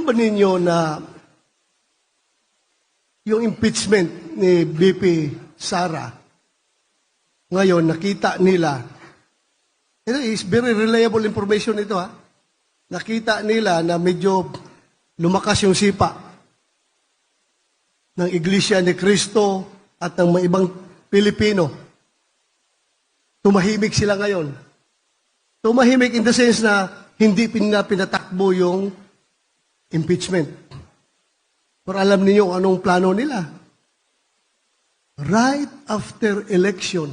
ba ninyo na yung impeachment ni BP Sara, ngayon nakita nila, ito is very reliable information ito ha, nakita nila na medyo lumakas yung sipa ng Iglesia ni Cristo at ng mga ibang Pilipino. Tumahimik sila ngayon. Tumahimik in the sense na hindi pinatakbo yung impeachment. Pero alam niyo anong plano nila. Right after election,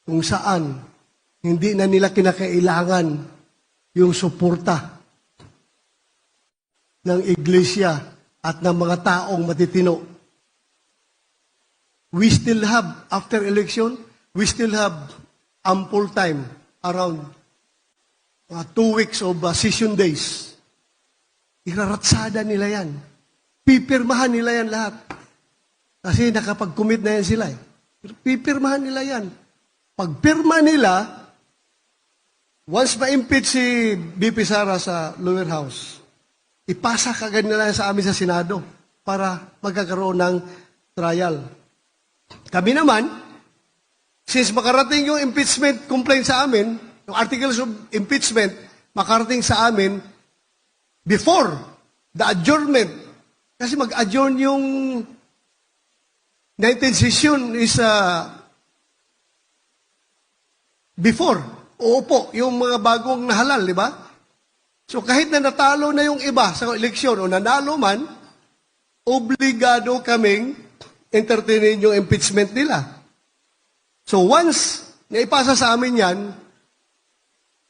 kung saan hindi na nila kinakailangan yung suporta ng iglesia at ng mga taong matitino. We still have, after election, we still have ample time, around 2 weeks of session days. Iraratsada nila yan. Pipirmahan nila yan lahat. Kasi nakapag-commit na yan sila. Pipirmahan nila yan. Pagpirma nila, once ma-impeach si BP Sara sa lower house, ipasa kagad nila sa amin sa Senado para magkakaroon ng trial. Kami naman, since makarating yung impeachment complaint sa amin, yung articles of impeachment, makarating sa amin before the adjournment. Kasi mag-adjourn yung 19th session is before. Oo po, yung mga bagong nahalal, di ba? So kahit na natalo na yung iba sa eleksyon o nanalo man, obligado kaming entertainin yung impeachment nila. So once naipasa sa amin yan,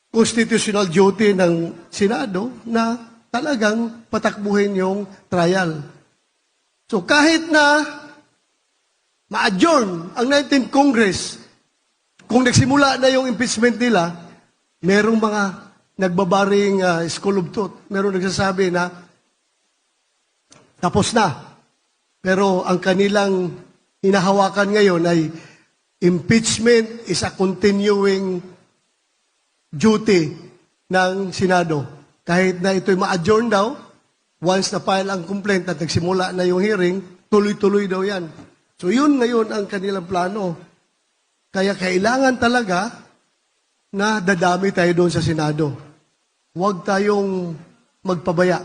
constitutional duty ng Senado na talagang patakbuhin yung trial. So kahit na ma-adjourn ang 19th Congress, kung nagsimula na yung impeachment nila, merong mga nagbabaring school of thought. Merong nagsasabi na tapos na. Pero ang kanilang hinahawakan ngayon ay impeachment is a continuing duty ng Senado. Kahit na ito'y ma-adjourn daw, once na file ang complaint at nagsimula na yung hearing, tuloy-tuloy daw yan. So yun ngayon ang kanilang plano. Kaya kailangan talaga na dadami tayo doon sa Senado. Huwag tayong magpabaya.